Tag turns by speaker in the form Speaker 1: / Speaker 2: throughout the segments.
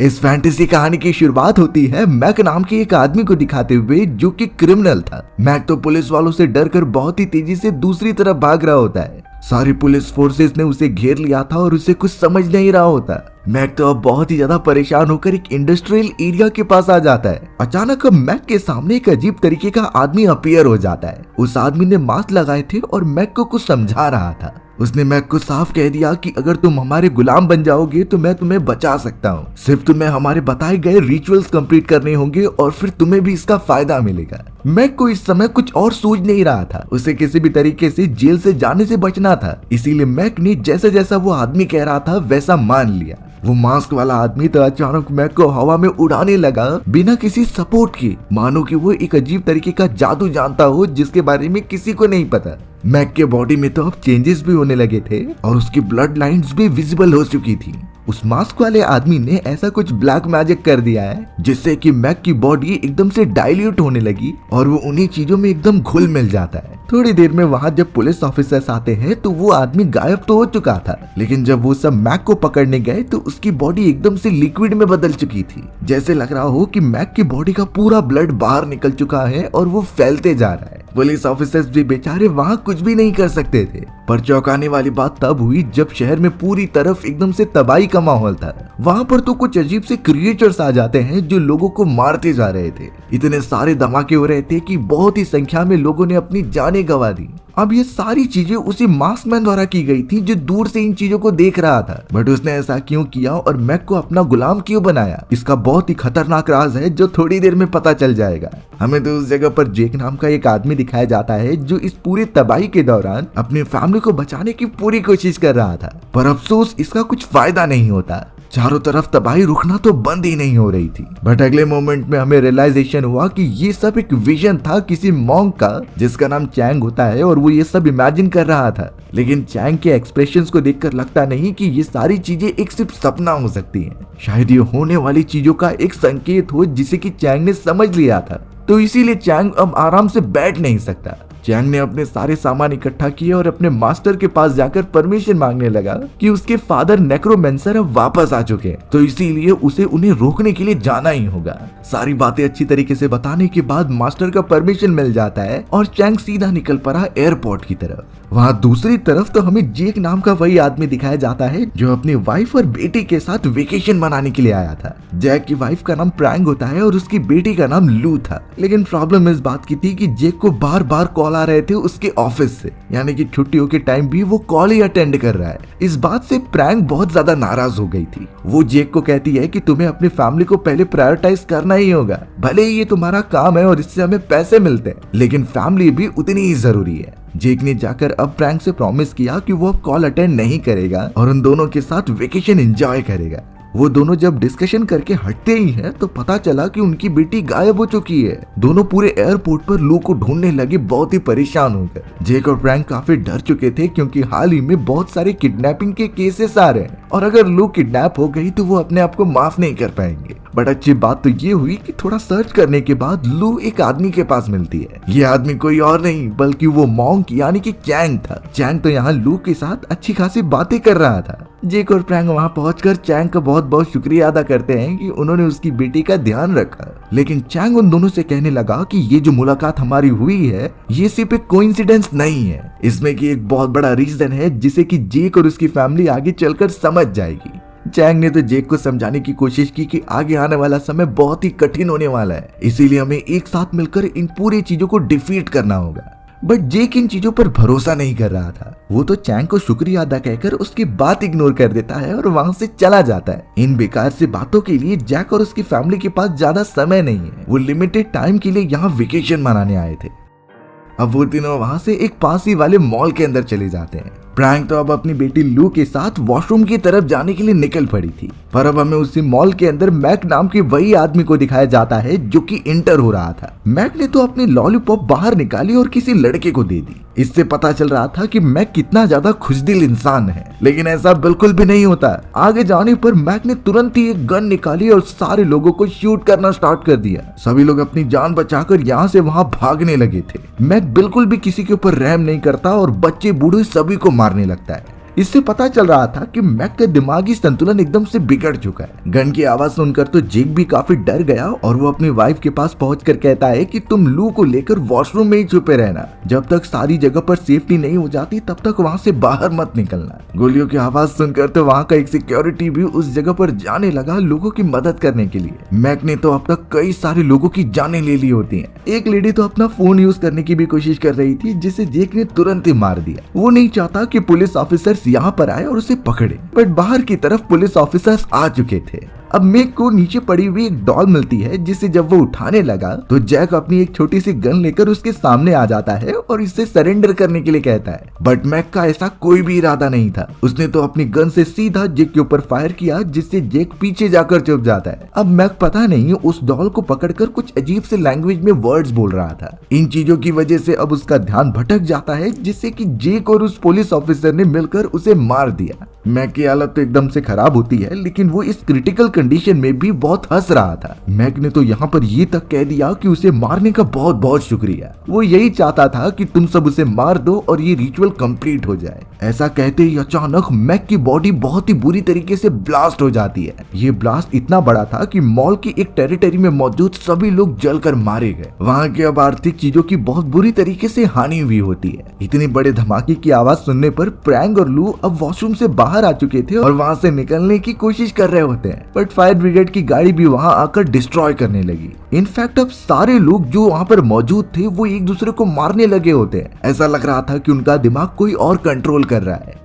Speaker 1: इस फैंटेसी कहानी की शुरुआत होती है मैक नाम के एक आदमी को दिखाते हुए जो कि क्रिमिनल था। मैक तो पुलिस वालों से डरकर बहुत ही तेजी से दूसरी तरफ भाग रहा होता है। सारी पुलिस फोर्सेस ने उसे घेर लिया था और उसे कुछ समझ नहीं रहा होता। मैक तो अब बहुत ही ज्यादा परेशान होकर एक इंडस्ट्रियल एरिया के पास आ जाता है। अचानक अब मैक के सामने एक अजीब तरीके का आदमी अपीयर हो जाता है। उस आदमी ने मास्क लगाए थे और मैक को कुछ समझा रहा था। उसने मैक को साफ कह दिया कि अगर तुम हमारे गुलाम बन जाओगे तो मैं तुम्हें बचा सकता हूँ। सिर्फ तुम्हें हमारे बताए गए रिचुअल्स कंप्लीट करने होंगे और फिर तुम्हें भी इसका फायदा मिलेगा। मैक को इस समय कुछ और सूझ नहीं रहा था। उसे किसी भी तरीके से जेल से जाने से बचना था। इसीलिए मैक ने जैसा जैसा वो आदमी कह रहा था वैसा मान लिया। वो मास्क वाला आदमी तो अचानक मैक को हवा में उड़ाने लगा बिना किसी सपोर्ट के, मानो कि वो एक अजीब तरीके का जादू जानता हो जिसके बारे में किसी को नहीं पता। मैक के बॉडी में तो अब चेंजेस भी होने लगे थे और उसकी ब्लड लाइंस भी विजिबल हो चुकी थी। उस मास्क वाले आदमी ने ऐसा कुछ ब्लैक मैजिक कर दिया है जिससे कि मैक की बॉडी एकदम से डाइल्यूट होने लगी और वो उन्हीं चीजों में एकदम घुल मिल जाता है। थोड़ी देर में वहाँ जब पुलिस ऑफिसर्स आते हैं तो वो आदमी गायब तो हो चुका था, लेकिन जब वो सब मैक को पकड़ने गए तो उसकी बॉडी एकदम से लिक्विड में बदल चुकी थी। जैसे लग रहा हो कि मैक की बॉडी का पूरा ब्लड बाहर निकल चुका है और वो फैलते जा रहा है। पुलिस ऑफिसर्स भी बेचारे वहाँ कुछ भी नहीं कर सकते थे। पर चौंकाने वाली बात तब हुई जब शहर में पूरी तरफ एकदम से तबाही का माहौल था। वहाँ पर तो कुछ अजीब से क्रिएचर्स आ जाते हैं जो लोगों को मारते जा रहे थे। इतने सारे धमाके हो रहे थे कि बहुत ही संख्या में लोगों ने अपनी जानें गंवा दी। अब ये सारी चीजें उसी मास्कमैन द्वारा की गई थी जो दूर से इन चीजों को देख रहा था। बट उसने ऐसा क्यों किया और मैक को अपना गुलाम क्यों बनाया, इसका बहुत ही खतरनाक राज है जो थोड़ी देर में पता चल जाएगा। हमें तो उस जगह पर जेक नाम का एक आदमी दिखाया जाता है जो इस पूरी तबाही के दौरान अपनी फैमिली को बचाने की पूरी कोशिश कर रहा था, पर अफसोस इसका कुछ फायदा नहीं होता। चारों तरफ तबाही रुकना तो बंद ही नहीं हो रही थी। बट अगले मोमेंट में हमें रियलाइजेशन हुआ कि ये सब एक विजन था किसी मॉन्क का जिसका नाम चैंग होता है और वो ये सब इमेजिन कर रहा था। लेकिन चैंग के एक्सप्रेशंस को देखकर लगता नहीं कि ये सारी चीजें एक सिर्फ सपना हो सकती हैं। शायद ये होने वाली चीजों का एक संकेत हो जिसे कि चैंग ने समझ लिया था। तो इसीलिए चैंग अब आराम से बैठ नहीं सकता। चैंग ने अपने सारे सामान इकट्ठा किए और अपने मास्टर के पास जाकर परमिशन मांगने लगा कि उसके फादर नेक्रोमेंसर अब वापस आ चुके हैं, तो इसीलिए उसे उन्हें रोकने के लिए जाना ही होगा। सारी बातें अच्छी तरीके से बताने के बाद मास्टर का परमिशन मिल जाता है और चैंग सीधा निकल पड़ा एयरपोर्ट की तरफ। वहाँ दूसरी तरफ तो हमें जेक नाम का वही आदमी दिखाया जाता है जो अपनी वाइफ और बेटी के साथ वेकेशन मनाने के लिए आया था। जैक की वाइफ का नाम प्रैंग होता है और उसकी बेटी का नाम लू था। लेकिन प्रॉब्लम इस बात की थी कि जेक को बार बार कॉल आ रहे थे उसके ऑफिस से, यानी कि छुट्टियों के टाइम भी वो कॉल ही अटेंड कर रहा है। इस बात से प्रैंग बहुत ज्यादा नाराज हो गई थी। वो जेक को कहती है कि तुम्हें अपनी फैमिली को पहले प्रायोरिटाइज करना ही होगा। भले ही ये तुम्हारा काम है और इससे हमें पैसे मिलते हैं, लेकिन फैमिली भी उतनी ही जरूरी है। जेक ने जाकर अब प्रैंक से प्रॉमिस किया कि वो अब कॉल अटेंड नहीं करेगा और उन दोनों के साथ वेकेशन एंजॉय करेगा। वो दोनों जब डिस्कशन करके हटते ही हैं तो पता चला कि उनकी बेटी गायब हो चुकी है। दोनों पूरे एयरपोर्ट पर लू को ढूंढने लगे बहुत ही परेशान होकर। जेक और प्रैंक काफी डर चुके थे क्योंकि हाल ही में बहुत सारे किडनैपिंग के केसेस आ रहे हैं और अगर लू किडनैप हो गई तो वो अपने आप को माफ नहीं कर पाएंगे। बट अच्छी बात तो ये हुई कि थोड़ा सर्च करने के बाद लू एक आदमी के पास मिलती है। ये आदमी कोई और नहीं बल्कि वो मॉन्क यानी कि चैंग था। चैंग तो यहाँ लू के साथ अच्छी खासी बातें कर रहा था। जेक और प्रैंक वहाँ पहुंचकर चैंग का बहुत बहुत शुक्रिया अदा करते हैं कि उन्होंने उसकी बेटी का ध्यान रखा। लेकिन चैंग उन दोनों से कहने लगा कि ये जो मुलाकात हमारी हुई है ये सिर्फ एक कोइंसिडेंस नहीं है, इसमें की एक बहुत बड़ा रीजन है जिसे कि जेक और उसकी फैमिली आगे चलकर समझ जाएगी। चैंग ने तो जेक को समझाने की कोशिश की कि आगे आने वाला समय बहुत ही कठिन होने वाला है, इसीलिए हमें एक साथ मिलकर इन पूरी चीजों को डिफीट करना होगा। बट जेक इन चीजों पर भरोसा नहीं कर रहा था। वो तो चैंग को शुक्रिया अदा कहकर उसकी बात इग्नोर कर देता है और वहां से चला जाता है। इन बेकार से बातों के लिए जैक और उसकी फैमिली के पास ज्यादा समय नहीं है। वो लिमिटेड टाइम के लिए यहाँ वेकेशन मनाने आए थे। अब वो तीनों वहां से एक पास ही वाले मॉल के अंदर चले जाते हैं। प्रैंक तो अब अपनी बेटी लू के साथ वॉशरूम की तरफ जाने के लिए निकल पड़ी थी, पर अब हमें उसी मॉल के अंदर मैक नाम के वही आदमी को दिखाया जाता है जो कि इंटर हो रहा था। मैक ने तो अपनी लॉलीपॉप बाहर निकाली और किसी लड़के को दे दी। इससे पता चल रहा था कि मैक कितना ज्यादा खुशदिल इंसान है, लेकिन ऐसा बिल्कुल भी नहीं होता। आगे जाने पर मैक ने तुरंत ही एक गन निकाली और सारे लोगों को शूट करना स्टार्ट कर दिया। सभी लोग अपनी जान बचाकर यहाँ से वहाँ भागने लगे थे। मैक बिल्कुल भी किसी के ऊपर रहम नहीं करता और बच्चे बूढ़े सभी को मारने लगता है। इससे पता चल रहा था कि मैक का दिमागी संतुलन एकदम से बिगड़ चुका है। गन की आवाज सुनकर तो जेक भी काफी डर गया और वो अपनी वाइफ के पास पहुंचकर कहता है कि तुम लू को लेकर वॉशरूम में ही छुपे रहना, जब तक सारी जगह पर सेफ्टी नहीं हो जाती तब तक वहाँ से बाहर मत निकलना। गोलियों की आवाज सुनकर तो वहाँ का एक सिक्योरिटी भी उस जगह पर जाने लगा लोगों की मदद करने के लिए। मैक ने तो अब तक कई सारे लोगों की जानें ले ली होती हैं। एक लेडी तो अपना फोन यूज करने की भी कोशिश कर रही थी, जिसे जेक ने तुरंत ही मार दिया। वो नहीं चाहता कि पुलिस ऑफिसर्स यहाँ पर आए और उसे पकड़े, बट बाहर की तरफ पुलिस ऑफिसर्स आ चुके थे। अब मैक को नीचे पड़ी हुई एक डॉल मिलती है, जिसे जब वो उठाने लगा तो जैक अपनी एक छोटी सी गन लेकर उसके सामने आ जाता है और इसे सरेंडर करने के लिए कहता है। बट मैक का ऐसा कोई भी इरादा नहीं था। उसने तो अपनी गन से सीधा जेक के ऊपर फायर किया, जिससे जेक पीछे जाकर चुप जाता है। अब मैक पता नहीं उस डॉल को पकड़कर कुछ अजीब से लैंग्वेज में वर्ड्स बोल रहा था। इन चीजों की वजह से अब उसका ध्यान भटक जाता है, जिससे कि जेक और उस पुलिस ऑफिसर ने मिलकर उसे मार दिया। मैक की हालत तो एकदम से खराब होती है, लेकिन वो इस क्रिटिकल कंडीशन में भी बहुत हंस रहा था। मैक ने तो यहाँ पर ये तक कह दिया कि उसे मारने का बहुत बहुत शुक्रिया। वो यही चाहता था कि तुम सब उसे मार दो और ये रिचुअल कंप्लीट हो जाए। ऐसा कहते ही अचानक मैक की बॉडी बहुत ही बुरी तरीके से ब्लास्ट हो जाती है। ये ब्लास्ट इतना बड़ा था कि मॉल की एक टेरिटरी में मौजूद सभी लोग जलकर मारे गए। वहाँ के अब आर्थिक चीजों की बहुत बुरी तरीके से हानि हुई होती है। इतनी बड़े धमाके की आवाज सुनने पर प्रैंग और लू अब वॉशरूम से बाहर आ चुके थे और वहाँ से निकलने की कोशिश कर रहे होते हैं, बट फायर ब्रिगेड की गाड़ी भी वहाँ आकर डिस्ट्रॉय करने लगी। इनफैक्ट अब सारे लोग जो वहाँ पर मौजूद थे वो एक दूसरे को मारने लगे होते हैं। ऐसा लग रहा था कि उनका दिमाग कोई और कंट्रोल कर रहा है।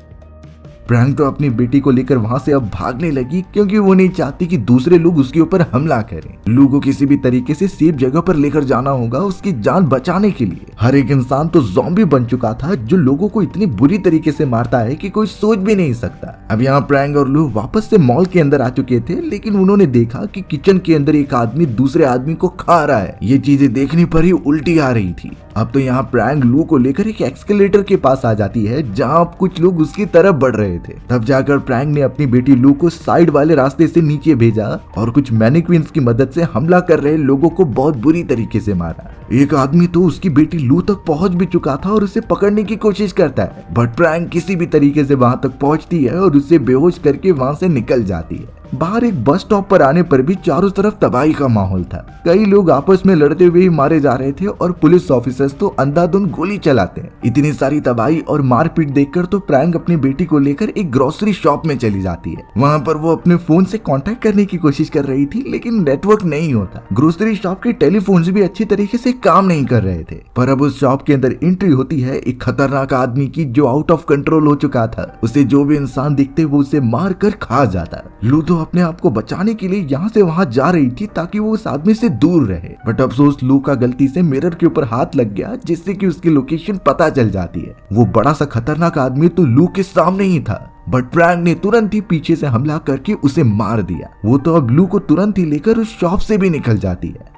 Speaker 1: प्रैंक तो अपनी बेटी को लेकर वहां से अब भागने लगी, क्योंकि वो नहीं चाहती कि दूसरे लोग उसके ऊपर हमला करें। लू को किसी भी तरीके से सेफ जगह पर लेकर जाना होगा उसकी जान बचाने के लिए। हर एक इंसान तो ज़ॉम्बी बन चुका था, जो लोगों को इतनी बुरी तरीके से मारता है कि कोई सोच भी नहीं सकता। अब यहाँ प्रैंक और लू वापस से मॉल के अंदर आ चुके थे, लेकिन उन्होंने देखा कि किचन के अंदर एक आदमी दूसरे आदमी को खा रहा है। ये चीजें देखने पर ही उल्टी आ रही थी। अब तो यहाँ प्रैंक लू को लेकर एक एक्सकेलेटर के पास आ जाती है, जहाँ अब कुछ लोग उसकी तरफ बढ़ रहे थे। तब जाकर प्रैंक ने अपनी बेटी लू को साइड वाले रास्ते से नीचे भेजा और कुछ मैनिक्विन्स की मदद से हमला कर रहे लोगों को बहुत बुरी तरीके से मारा। एक आदमी तो उसकी बेटी लू तक पहुंच भी चुका था और उसे पकड़ने की कोशिश करता है, बट प्रैंक किसी भी तरीके से वहां तक पहुंचती है और उसे बेहोश करके वहां से निकल जाती है। बाहर एक बस स्टॉप पर आने पर भी चारों तरफ तबाही का माहौल था। कई लोग आपस में लड़ते हुए ही मारे जा रहे थे और पुलिस ऑफिसर्स तो अंधाधुंध गोली चलाते हैं। इतनी सारी तबाही और मारपीट देखकर तो प्रैंक अपनी बेटी को लेकर एक ग्रोसरी शॉप में चली जाती है। वहाँ पर वो अपने फोन से कांटेक्ट करने की कोशिश कर रही थी, लेकिन नेटवर्क नहीं होता। ग्रोसरी शॉप के टेलीफोन्स भी अच्छी तरीके से काम नहीं कर रहे थे। पर अब उस शॉप के अंदर एंट्री होती है एक खतरनाक आदमी की, जो आउट ऑफ कंट्रोल हो चुका था। उसे जो भी इंसान दिखते वो उसे मार कर खा जाता। लू तो अपने आप को बचाने के लिए यहाँ से वहाँ जा रही थी ताकि वो उस आदमी से दूर रहे, बट अफसोस लू का गलती से मिरर के ऊपर हाथ लग गया, जिससे कि उसकी लोकेशन पता चल जाती है। वो बड़ा सा खतरनाक आदमी तो लू के सामने ही था, बट प्रैंक ने तुरंत ही पीछे से हमला करके उसे मार दिया। वो तो अब लू को तुरंत ही लेकर उस शॉप से भी निकल जाती है।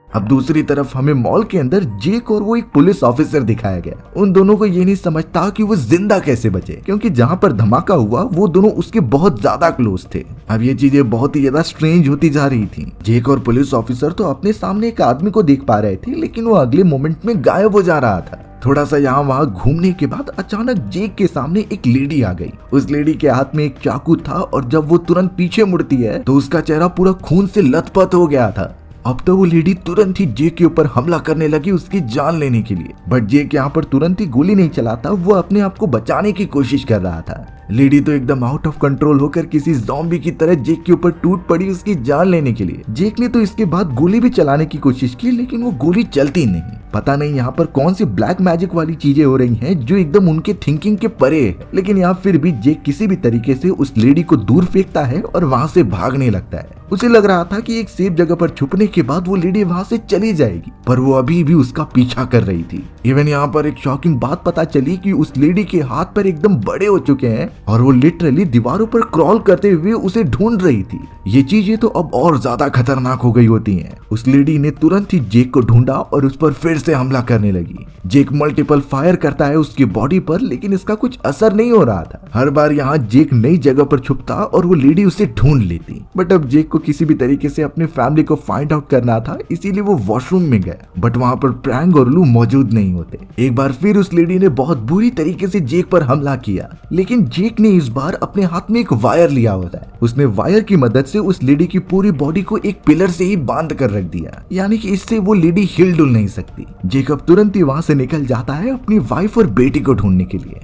Speaker 1: अब दूसरी तरफ हमें मॉल के अंदर जेक और वो एक पुलिस ऑफिसर दिखाया गया। उन दोनों को ये नहीं समझता कि वो जिंदा कैसे बचे, क्योंकि जहाँ पर धमाका हुआ वो दोनों उसके बहुत ज्यादा क्लोज थे। अब ये चीजें बहुत ही ज्यादा स्ट्रेंज होती जा रही थी। जेक और पुलिस ऑफिसर तो अपने सामने एक आदमी को देख पा रहे थे, लेकिन वो अगले मोमेंट में गायब हो जा रहा था। थोड़ा सा यहाँ वहाँ घूमने के बाद अचानक जेक के सामने एक लेडी आ गई। उस लेडी के हाथ में एक चाकू था और जब वो तुरंत पीछे मुड़ती है तो उसका चेहरा पूरा खून से लथपथ हो गया था। अब तो वो लेडी तुरंत ही जेक के ऊपर हमला करने लगी उसकी जान लेने के लिए, बट जेक यहाँ पर तुरंत ही गोली नहीं चलाता, वो अपने आप को बचाने की कोशिश कर रहा था। लेडी तो एकदम आउट ऑफ कंट्रोल होकर किसी ज़ॉम्बी की तरह जेक के ऊपर टूट पड़ी उसकी जान लेने के लिए। जेक ने तो इसके बाद गोली भी चलाने की कोशिश की, लेकिन वो गोली चलती नहीं। पता नहीं यहाँ पर कौन सी ब्लैक मैजिक वाली चीजें हो रही हैं जो एकदम उनके थिंकिंग के परे है। लेकिन यहाँ फिर भी जेक किसी भी तरीके से उस लेडी को दूर फेंकता है और वहां से भागने लगता है। उसे लग रहा था कि एक सेफ जगह पर छुपने के बाद वो लेडी वहां से चली जाएगी, पर वो अभी भी उसका पीछा कर रही थी। इवन यहाँ पर एक शॉकिंग बात पता चली कि उस लेडी के हाथ पर एकदम बड़े हो चुके हैं और वो लिटरली दीवारों पर क्रॉल करते हुए उसे ढूंढ रही थी। ये चीजें तो अब और ज्यादा खतरनाक हो गई होती हैं। उस लेडी ने तुरंत ही जेक को ढूंढा और उस पर फिर से हमला करने लगी। जेक मल्टीपल फायर करता है उसकी बॉडी पर, लेकिन इसका कुछ असर नहीं हो रहा था। हर बार यहाँ जेक नई जगह पर छुपता और वो लेडी उसे ढूंढ लेती। बट अब जेक को किसी भी तरीके से अपनी फैमिली को फाइंड आउट करना था, इसीलिए वो वॉशरूम में गया, बट वहां पर प्रैंक और लू मौजूद नहीं नहीं होते। एक बार फिर उस लेडी ने बहुत बुरी तरीके से जेक पर हमला किया, लेकिन जेक ने इस बार अपने हाथ में एक वायर लिया होता है। उसने वायर की मदद से उस लेडी की पूरी बॉडी को एक पिलर से ही बांध कर रख दिया, यानी कि इससे वो लेडी हिल डुल नहीं सकती। जेक अब तुरंत ही वहां से निकल जाता है अपनी वाइफ और बेटी को ढूंढने के लिए।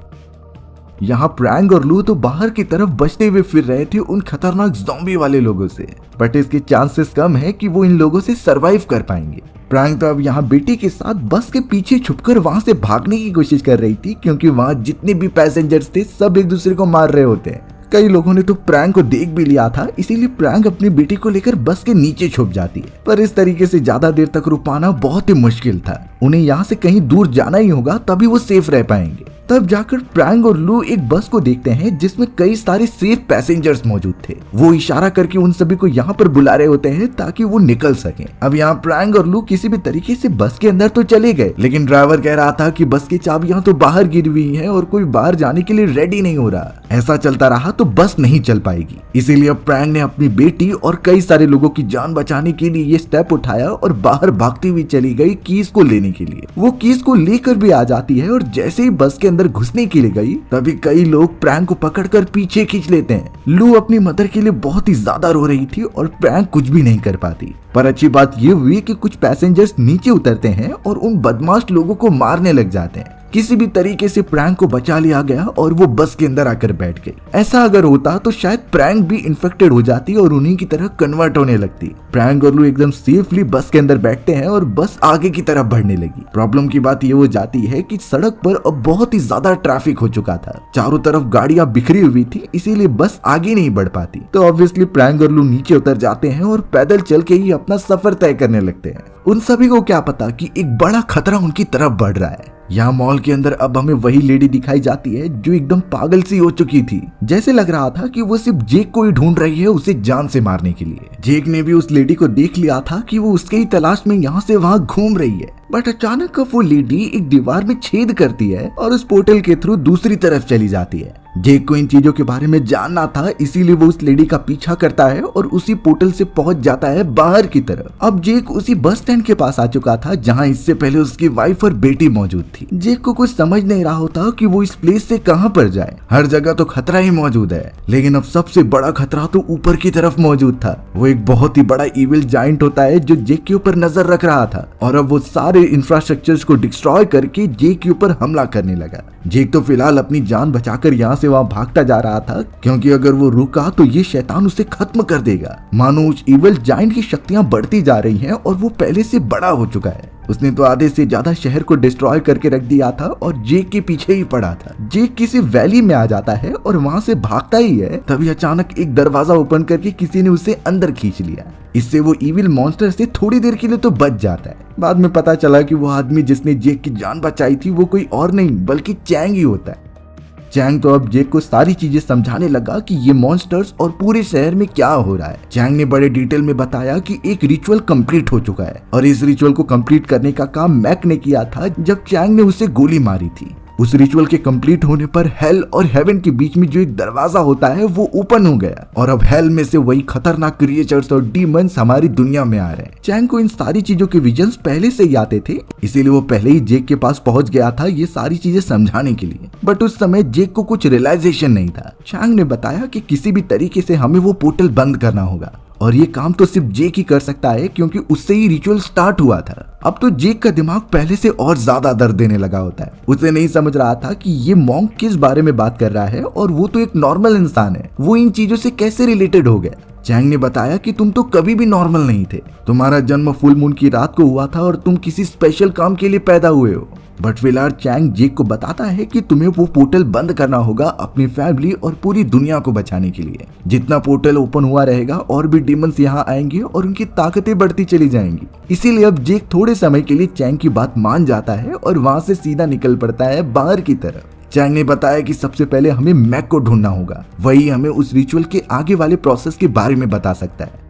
Speaker 1: यहाँ प्रैंक और लू तो बाहर की तरफ बचते हुए फिर रहे थे उन खतरनाक ज़ॉम्बी वाले लोगों से, बट इसके चांसेस कम है कि वो इन लोगों से सरवाइव कर पाएंगे। प्रैंक तो अब यहाँ बेटी के साथ बस के पीछे छुपकर वहां से भागने की कोशिश कर रही थी, क्योंकि वहां जितने भी पैसेंजर्स थे सब एक दूसरे को मार रहे होते हैं। कई लोगों ने तो प्रैंक को देख भी लिया था, इसीलिए प्रैंक अपनी बेटी को लेकर बस के नीचे छुप जाती है। पर इस तरीके से ज्यादा देर तक रुक पाना बहुत ही मुश्किल था। उन्हें यहाँ से कहीं दूर जाना ही होगा, तभी वो सेफ रह पाएंगे। तब जाकर प्रैंक और लू एक बस को देखते हैं जिसमें कई सारे सेफ पैसेंजर्स मौजूद थे। वो इशारा करके उन सभी को यहाँ पर बुला रहे होते हैं ताकि वो निकल सकें। अब यहाँ प्रैंक और लू किसी भी तरीके से बस के अंदर तो चले गए, लेकिन ड्राइवर कह रहा था कि बस की चाबियां तो बाहर गिरी हुई हैं और कोई बाहर जाने के लिए रेडी नहीं हो रहा। ऐसा चलता रहा तो बस नहीं चल पाएगी। इसीलिए अब प्रैंक ने अपनी बेटी और कई सारे लोगों की जान बचाने के लिए ये स्टेप उठाया और बाहर भागती हुई चली गई कीज को लेने के लिए। वो कीज को लेकर भी आ जाती है और जैसे ही बस के अंदर घुसने के लिए गई, तभी कई लोग प्रैंक को पकड़कर पीछे खींच लेते हैं। लू अपनी मदर के लिए बहुत ही ज्यादा रो रही थी और प्रैंक कुछ भी नहीं कर पाती। पर अच्छी बात ये हुई कि कुछ पैसेंजर्स नीचे उतरते हैं और उन बदमाश लोगों को मारने लग जाते हैं। किसी भी तरीके से प्रैंक को बचा लिया गया और वो बस के अंदर आकर बैठ गई। ऐसा अगर होता तो शायद प्रैंक भी इन्फेक्टेड हो जाती और उन्हीं की तरह कन्वर्ट होने लगती। प्रैंक और लू एकदम सेफली बस के अंदर बैठते हैं और बस आगे की तरफ बढ़ने लगी। प्रॉब्लम की बात ये हो जाती है कि सड़क पर अब बहुत ही ज्यादा ट्रैफिक हो चुका था। चारों तरफ गाड़ियां बिखरी हुई थी, इसीलिए बस आगे नहीं बढ़ पाती। तो ऑब्वियसली प्रैंक और लू नीचे उतर जाते हैं और पैदल चल के ही अपना सफर तय करने लगते हैं। उन सभी को क्या पता कि एक बड़ा खतरा उनकी तरफ बढ़ रहा है। यहाँ मॉल के अंदर अब हमें वही लेडी दिखाई जाती है जो एकदम पागल सी हो चुकी थी। जैसे लग रहा था कि वो सिर्फ जेक को ही ढूंढ रही है उसे जान से मारने के लिए। जेक ने भी उस लेडी को देख लिया था कि वो उसके ही तलाश में यहाँ से वहाँ घूम रही है, बट अचानक वो लेडी एक दीवार में छेद करती है और उस पोर्टल के थ्रू दूसरी तरफ चली जाती है। जेक को इन चीजों के बारे में जानना था, इसीलिए वो उस लेडी का पीछा करता है और उसी पोर्टल से पहुंच जाता है बाहर की तरफ। अब जेक उसी बस स्टैंड के पास आ चुका था जहां इससे पहले उसकी वाइफ और बेटी मौजूद थी। जेक को कुछ समझ नहीं रहा होता कि वो इस प्लेस से कहां पर जाए। हर जगह तो खतरा ही मौजूद है, लेकिन अब सबसे बड़ा खतरा तो ऊपर की तरफ मौजूद था। वो एक बहुत ही बड़ा इविल जायंट होता है जो जेक के ऊपर नजर रख रहा था और अब वो सारे इंफ्रास्ट्रक्चर्स को डिस्ट्रॉय करके जेक के ऊपर हमला करने लगा। जेक तो फिलहाल अपनी जान बचाकर यहाँ से वहाँ भागता जा रहा था, क्योंकि अगर वो रुका तो ये शैतान उसे खत्म कर देगा। मानो उस इविल जायंट की शक्तियां बढ़ती जा रही हैं और वो पहले से बड़ा हो चुका है। उसने तो आधे से ज्यादा शहर को डिस्ट्रॉय करके रख दिया था और जेक के पीछे ही पड़ा था। जेक किसी वैली में आ जाता है और वहां से भागता ही है, तभी अचानक एक दरवाजा ओपन करके किसी ने उसे अंदर खींच लिया। इससे वो इविल मॉन्स्टर से थोड़ी देर के लिए तो बच जाता है। बाद में पता चला कि वो आदमी जिसने जेक की जान बचाई थी वो कोई और नहीं बल्कि चैंग ही होता है। चैंग तो अब जेक को सारी चीजें समझाने लगा कि ये मॉन्स्टर्स और पूरे शहर में क्या हो रहा है। चैंग ने बड़े डिटेल में बताया कि एक रिचुअल कंप्लीट हो चुका है और इस रिचुअल को कंप्लीट करने का काम मैक ने किया था जब चैंग ने उसे गोली मारी थी। उस रिचुअल के कंप्लीट होने पर हेल और हेवन के बीच में जो एक दरवाजा होता है वो ओपन हो गया और अब हेल में से वही खतरनाक क्रिएचर्स और डीमंस हमारी दुनिया में आ रहे हैं। चैंग को इन सारी चीजों के विजन्स पहले से ही आते थे, इसीलिए वो पहले ही जेक के पास पहुंच गया था ये सारी चीजें समझाने के लिए। बट उस समय जेक को कुछ रियलाइजेशन नहीं था। चैंग ने बताया कि किसी भी तरीके से हमें वो पोर्टल बंद करना होगा और ये काम तो सिर्फ जेक ही कर सकता है, क्योंकि उससे ही रिचुअल स्टार्ट हुआ था। अब तो जेक का दिमाग पहले से और ज्यादा दर्द देने लगा होता है। उसे नहीं समझ रहा था कि ये मॉन्क किस बारे में बात कर रहा है और वो तो एक नॉर्मल इंसान है, वो इन चीजों से कैसे रिलेटेड हो गया। चैंग ने बताया कि तुम तो कभी भी नॉर्मल नहीं थे, तुम्हारा जन्म फुल मून की रात को हुआ था और तुम किसी स्पेशल काम के लिए पैदा हुए हो। बट फिलहाल चैंग जेक को बताता है कि तुम्हें वो पोर्टल बंद करना होगा अपनी फैमिली और पूरी दुनिया को बचाने के लिए। जितना पोर्टल ओपन हुआ रहेगा और भी डीमंस यहाँ आएंगे और उनकी ताकतें बढ़ती चली जाएंगी। इसीलिए अब जेक थोड़े समय के लिए चैंग की बात मान जाता है और वहां से सीधा निकल पड़ता है बाहर की तरफ। चैंग ने बताया कि सबसे पहले हमें मैक को ढूंढना होगा, वही हमें उस रिचुअल के आगे वाले प्रोसेस के बारे में बता सकता है।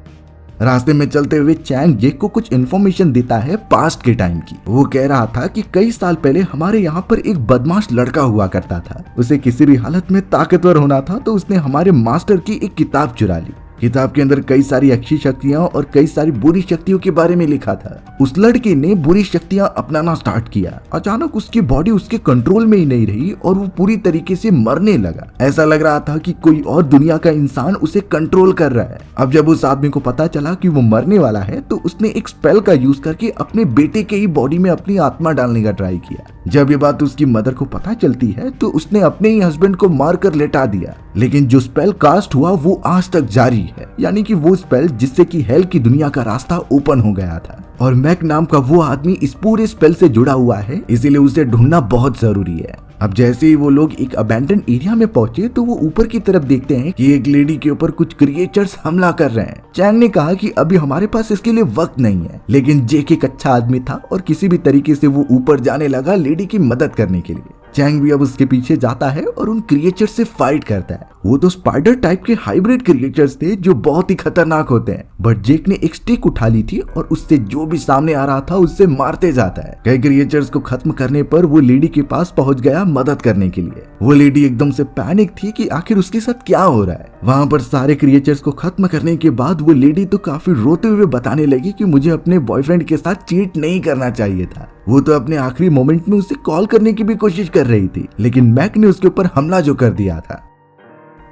Speaker 1: रास्ते में चलते हुए चैंग जेक को कुछ इन्फॉर्मेशन देता है पास्ट के टाइम की। वो कह रहा था कि कई साल पहले हमारे यहाँ पर एक बदमाश लड़का हुआ करता था। उसे किसी भी हालत में ताकतवर होना था तो उसने हमारे मास्टर की एक किताब चुरा ली। किताब के अंदर कई सारी अच्छी शक्तियां और कई सारी बुरी शक्तियों के बारे में लिखा था। उस लड़के ने बुरी शक्तियां अपनाना स्टार्ट किया। अचानक उसकी बॉडी उसके कंट्रोल में ही नहीं रही और वो पूरी तरीके से मरने लगा। ऐसा लग रहा था कि कोई और दुनिया का इंसान उसे कंट्रोल कर रहा है। अब जब उस आदमी को पता चला कि वो मरने वाला है तो उसने एक स्पेल का यूज करके अपने बेटे के ही बॉडी में अपनी आत्मा डालने का ट्राई किया। जब ये बात उसकी मदर को पता चलती है तो उसने अपने ही हस्बैंड को मारकर लेटा दिया। लेकिन जो स्पेल कास्ट हुआ वो आज तक जारी है, यानी कि वो स्पेल जिससे कि हेल की दुनिया का रास्ता ओपन हो गया था। और मैक नाम का वो आदमी इस पूरे स्पेल से जुड़ा हुआ है, इसीलिए उसे ढूंढना बहुत जरूरी है। अब जैसे ही वो लोग एक अबैंडन एरिया में पहुंचे तो वो ऊपर की तरफ देखते हैं कि एक लेडी के ऊपर कुछ क्रिएचर्स हमला कर रहे हैं। चैंग ने कहा कि अभी हमारे पास इसके लिए वक्त नहीं है, लेकिन जेक एक अच्छा आदमी था और किसी भी तरीके से वो ऊपर जाने लगा लेडी की मदद करने के लिए। चैंग भी अब उसके पीछे जाता है और उन क्रिएचर्स से फाइट करता है। वो तो स्पाइडर टाइप के हाइब्रिड क्रिएचर्स थे जो बहुत ही खतरनाक होते हैं, बट जेक ने एक स्टिक उठा ली थी और उससे जो भी सामने आ रहा था उससे मारते जाता है। कई क्रिएचर्स को खत्म करने पर वो लेडी के पास पहुंच गया मदद करने के लिए। वो लेडी एकदम से पैनिक थी कि आखिर उसके साथ क्या हो रहा है। वहां पर सारे क्रिएचर्स को खत्म करने के बाद वो लेडी तो काफी रोते हुए बताने लगी कि मुझे अपने बॉयफ्रेंड के साथ चीट नहीं करना चाहिए था। वो तो अपने आखिरी मोमेंट में उसे कॉल करने की भी कोशिश कर रही थी, लेकिन मैक ने उसके ऊपर हमला जो कर दिया था।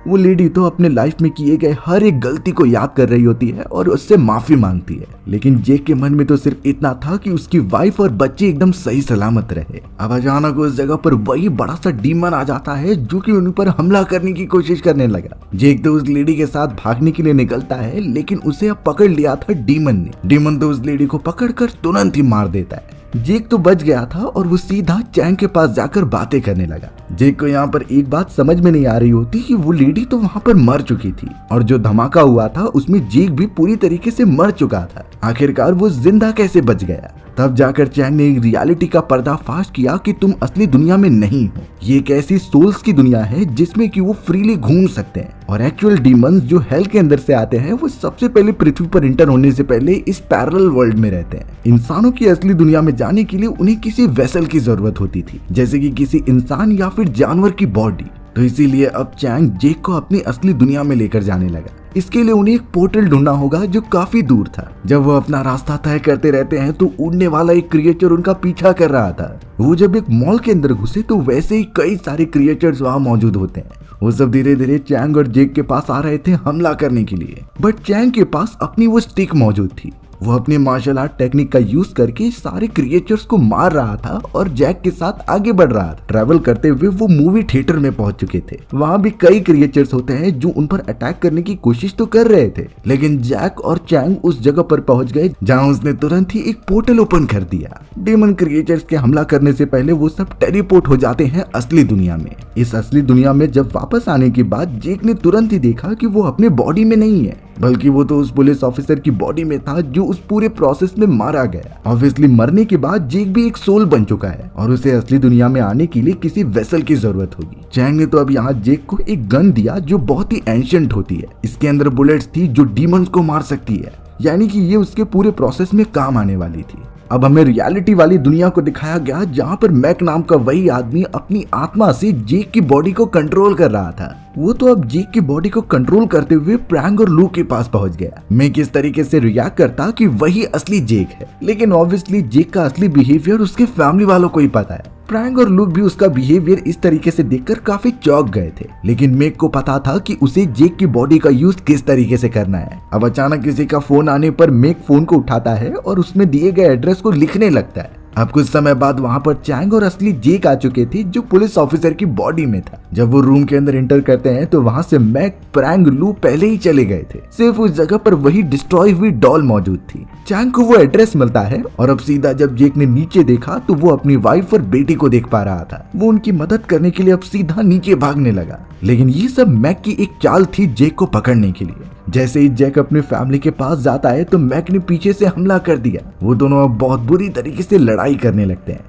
Speaker 1: वो लेडी तो अपने लाइफ में किए गए हर एक गलती को याद कर रही होती है और उससे माफी मांगती है, लेकिन जेक के मन में तो सिर्फ इतना था कि उसकी वाइफ और बच्चे एकदम सही सलामत रहे। अब अचानक उस जगह पर वही बड़ा सा डीमन आ जाता है जो कि उन पर हमला करने की कोशिश करने लगा। जेक तो उस लेडी के साथ भागने के लिए निकलता है, लेकिन उसे अब पकड़ लिया था डीमन ने। डीमन तो उस लेडी को पकड़कर तुरंत ही मार देता है। जेक तो बच गया था और वो सीधा चैंग के पास जाकर बातें करने लगा। जेक को यहाँ पर एक बात समझ में नहीं आ रही होती कि वो लेडी तो वहाँ पर मर चुकी थी और जो धमाका हुआ था उसमें जेक भी पूरी तरीके से मर चुका था। आखिरकार वो जिंदा कैसे बच गया? तब जाकर चैंग ने एक रियलिटी का पर्दाफाश किया कि तुम असली दुनिया में नहीं हो। ये एक ऐसी सोल्स की दुनिया है जिसमें कि वो फ्रीली घूम सकते हैं और एक्चुअल डीमंस जो हेल के अंदर से आते हैं वो सबसे पहले पृथ्वी पर इंटर होने से पहले इस पैरेलल वर्ल्ड में रहते हैं। इंसानों की असली दुनिया में जाने के लिए उन्हें किसी वेसल की जरूरत होती थी, जैसे कि किसी इंसान या फिर जानवर की बॉडी। तो इसीलिए अब चैंग जेक को अपनी असली दुनिया में लेकर जाने लगा। इसके लिए उन्हें एक पोर्टल ढूंढना होगा जो काफी दूर था। जब वो अपना रास्ता तय करते रहते हैं तो उड़ने वाला एक क्रिएचर उनका पीछा कर रहा था। वो जब एक मॉल के अंदर घुसे तो वैसे ही कई सारे क्रिएचर्स वहाँ मौजूद होते हैं। वो सब धीरे धीरे चैंग और जेक के पास आ रहे थे हमला करने के लिए, बट चैंग के पास अपनी वो स्टिक मौजूद थी। वो अपने मार्शल आर्ट टेक्निक का यूज करके सारे क्रिएचर्स को मार रहा था और जैक के साथ आगे बढ़ रहा था। ट्रैवल करते हुए वो मूवी थिएटर में पहुंच चुके थे। वहां भी कई क्रिएचर्स होते हैं जो उन पर अटैक करने की कोशिश तो कर रहे थे, लेकिन जैक और चैंग उस जगह पर पहुंच गए जहां उसने तुरंत ही एक पोर्टल ओपन कर दिया। डेमन क्रिएचर्स के हमला करने से पहले वो सब टेलीपोर्ट हो जाते हैं असली दुनिया में। इस असली दुनिया में जब वापस आने के बाद जेक ने तुरंत ही देखा कि वो अपने बॉडी में नहीं है, बल्कि वो तो उस पुलिस ऑफिसर की बॉडी में था जो उस पूरे प्रोसेस में मारा गया। ऑब्वियसली मरने के बाद जेक भी एक सोल बन चुका है और उसे असली दुनिया में आने के लिए किसी वेसल की जरूरत होगी। चैंग ने तो अब यहाँ जेक को एक गन दिया जो बहुत ही एंशिएंट होती है। इसके अंदर बुलेट्स थी जो डीमंस को मार सकती है, यानी कि ये उसके पूरे प्रोसेस में काम आने वाली थी। अब हमें रियलिटी वाली दुनिया को दिखाया गया जहाँ पर मैक नाम का वही आदमी अपनी आत्मा से जेक की बॉडी को कंट्रोल कर रहा था। वो तो अब जेक की बॉडी को कंट्रोल करते हुए प्रैंग और लू के पास पहुंच गया। मैं किस तरीके से रिएक्ट करता कि वही असली जेक है, लेकिन ऑब्वियसली जेक का असली बिहेवियर उसके फैमिली वालों को ही पता है। प्रैंग और लूक भी उसका बिहेवियर इस तरीके से देखकर काफी चौंक गए थे, लेकिन मेक को पता था कि उसे जेक की बॉडी का यूज किस तरीके से करना है। अब अचानक किसी का फोन आने पर मेक फोन को उठाता है और उसमें दिए गए एड्रेस को लिखने लगता है। अब कुछ समय बाद वहाँ पर चैंग और असली जेक आ चुके थे जो पुलिस ऑफिसर की बॉडी में था। जब वो रूम के अंदर एंटर करते हैं तो वहाँ से मैक, प्रैंग, लू पहले ही चले गए थे। सिर्फ उस जगह पर वही डिस्ट्रॉय हुई डॉल मौजूद थी। चैंग को वो एड्रेस मिलता है और अब सीधा जब जेक ने नीचे देखा तो वो अपनी वाइफ और बेटी को देख पा रहा था। वो उनकी मदद करने के लिए अब सीधा नीचे भागने लगा, लेकिन ये सब मैक की एक चाल थी जेक को पकड़ने के लिए। जैसे ही जैक अपने फैमिली के पास जाता है तो मैक ने पीछे से हमला कर दिया। वो दोनों अब बहुत बुरी तरीके से लड़ाई करने लगते हैं।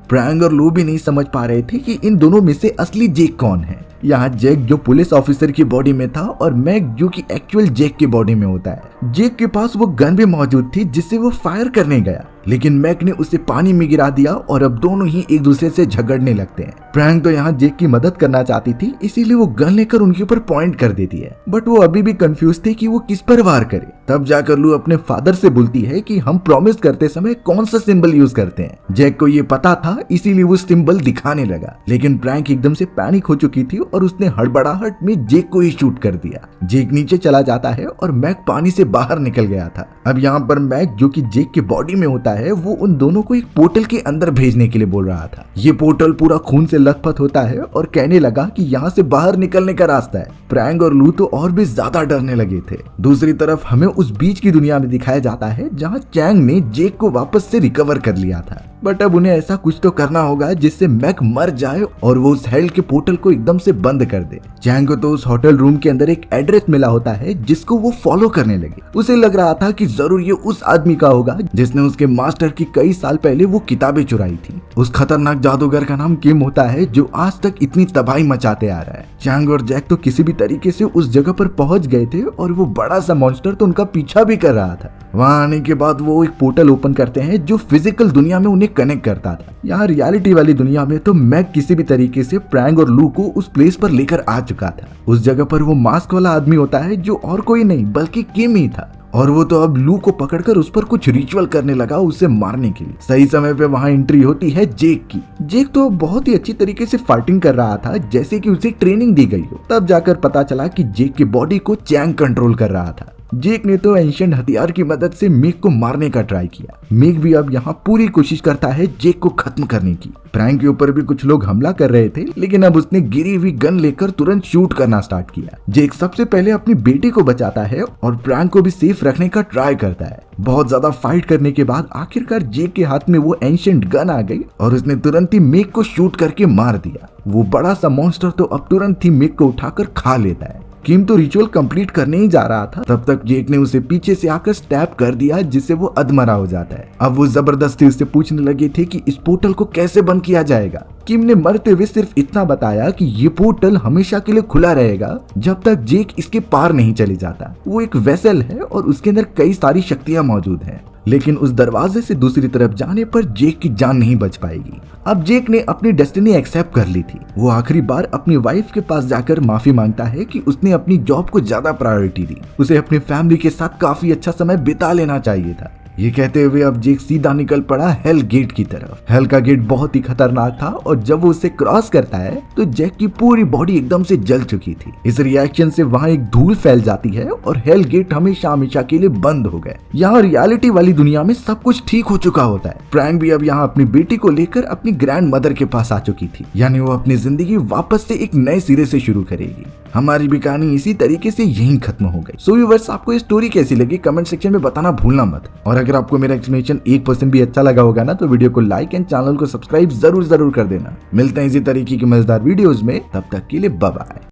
Speaker 1: प्रैंग और लू भी नहीं समझ पा रहे थे कि इन दोनों में से असली जेक कौन है। यहाँ जैक जो पुलिस ऑफिसर की बॉडी में था और मैक जो कि एक्चुअल जैक की बॉडी में होता है। जैक के पास वो गन भी मौजूद थी जिससे वो फायर करने गया, लेकिन मैक ने उसे पानी में गिरा दिया और अब दोनों ही एक दूसरे से झगड़ने लगते हैं। फ्रैंक तो यहाँ जैक की मदद करना चाहती थी, इसीलिए वो गन लेकर उनके ऊपर पॉइंट कर देती है, बट वो अभी भी कंफ्यूज थे कि वो किस पर वार करे। तब जाकर लू अपने फादर से बोलती है कि हम प्रॉमिस करते समय कौन सा सिंबल यूज करते हैं। जैक को ये पता था, इसीलिए वो सिंबल दिखाने लगा, लेकिन फ्रैंक एकदम से पैनिक हो चुकी थी और उसने हड़बड़ाहट में जैक को ही शूट कर दिया। जैक नीचे चला जाता है और मैक पानी से बाहर निकल गया था। अब यहाँ पर मैक जो कि जैक की बॉडी में होता है वो उन दोनों को एक पोर्टल के अंदर भेजने के लिए बोल रहा था। ये पोर्टल पूरा खून से लथपथ होता है और कहने लगा कि यहाँ से बाहर निकलने का रास्ता है। फ्रैंक और लू तो और भी ज्यादा डरने लगे थे। दूसरी तरफ हमें उस बीच की दुनिया में दिखाया जाता है जहाँ चैंग ने जैक को वापस से रिकवर कर लिया था, बट अब उन्हें ऐसा कुछ तो करना होगा जिससे मैक मर जाए और वो उस हेल के पोर्टल को एकदम से बंद कर दे। चैंग को तो उस होटल रूम के अंदर एक एड्रेस मिला होता है जिसको वो फॉलो करने लगे। उसे लग रहा था कि जरूर ये उस आदमी का होगा जिसने उसके मास्टर की कई साल पहले वो किताबें चुराई थी। उस खतरनाक जादूगर का नाम किम होता है जो आज तक इतनी तबाही मचाते आ रहा है। चैंग और जैक तो किसी भी तरीके से उस जगह पर पहुंच गए थे और वो बड़ा सा मॉन्स्टर तो उनका पीछा भी कर रहा था। वहां आने के बाद वो एक पोर्टल ओपन करते हैं जो फिजिकल दुनिया में उन्हें कनेक्ट करता था। यहाँ रियलिटी वाली दुनिया में तो मैक किसी भी तरीके से फ्रैंक और लू को उस प्लेस पर लेकर आ चुका था। उस जगह पर वो मास्क वाला आदमी होता है जो और कोई नहीं बल्कि किम ही था, और वो तो अब लू को पकड़कर उस पर कुछ रिचुअल करने लगा उसे मारने के लिए। सही समय पे वहाँ एंट्री होती है जेक की। जेक तो बहुत ही अच्छी तरीके से फाइटिंग कर रहा था जैसे कि उसे ट्रेनिंग दी गई हो। तब जाकर पता चला कि जेक की बॉडी को चैंग कंट्रोल कर रहा था। जेक ने तो एंशिएंट हथियार की मदद से मेक को मारने का ट्राई किया। मेक भी अब यहाँ पूरी कोशिश करता है जेक को खत्म करने की। फ्रैंक के ऊपर भी कुछ लोग हमला कर रहे थे, लेकिन अब उसने गिरी हुई गन लेकर तुरंत शूट करना स्टार्ट किया। जेक सबसे पहले अपनी बेटी को बचाता है और फ्रैंक को भी सेफ रखने का ट्राई करता है। बहुत ज्यादा फाइट करने के बाद आखिरकार जेक के हाथ में वो एंशिएंट गन आ गई और उसने तुरंत ही मेक को शूट करके मार दिया। वो बड़ा सा मॉन्स्टर तो अब तुरंत ही मेक को उठाकर खा लेता है। किम तो रिचुअल कंप्लीट करने ही जा रहा था, तब तक जेक ने उसे पीछे से आकर स्टैब कर दिया जिससे वो अधमरा हो जाता है। अब वो जबरदस्ती उससे पूछने लगे थे कि इस पोर्टल को कैसे बंद किया जाएगा। किम ने मरते हुए सिर्फ इतना बताया कि ये पोर्टल हमेशा के लिए खुला रहेगा जब तक जेक इसके पार नहीं चले जाता। वो एक वेसल है और उसके अंदर कई सारी शक्तियां मौजूद हैं, लेकिन उस दरवाजे से दूसरी तरफ जाने पर जेक की जान नहीं बच पाएगी। अब जेक ने अपनी डेस्टिनी एक्सेप्ट कर ली थी। वो आखिरी बार अपनी वाइफ के पास जाकर माफी मांगता है कि उसने अपनी जॉब को ज्यादा प्रायोरिटी दी। उसे अपनी फैमिली के साथ काफी अच्छा समय बिता लेना चाहिए था। ये कहते हुए अब जेक सीधा निकल पड़ा हेल गेट की तरफ। हेल का गेट बहुत ही खतरनाक था और जब वो उसे क्रॉस करता है तो जेक की पूरी बॉडी एकदम से जल चुकी थी। इस रिएक्शन से वहाँ एक धूल फैल जाती है और हेल गेट हमेशा हमेशा के लिए बंद हो गए। यहाँ रियलिटी वाली दुनिया में सब कुछ ठीक हो चुका होता है। फ्रैंक भी अब यहाँ अपनी बेटी को लेकर अपनी ग्रैंड मदर के पास आ चुकी थी, यानी वो अपनी जिंदगी वापस से एक नए सिरे से शुरू करेगी। हमारी भी कहानी इसी तरीके से यहीं खत्म हो गई। सो व्यूअर्स, आपको ये स्टोरी कैसी लगी कमेंट सेक्शन में बताना भूलना मत। और अगर आपको मेरा एक्सप्लेनेशन 1% भी अच्छा लगा होगा ना तो वीडियो को लाइक एंड चैनल को सब्सक्राइब जरूर कर देना। मिलते हैं इसी तरीके की मजेदार वीडियोस में, तब तक के लिए बाय बाय।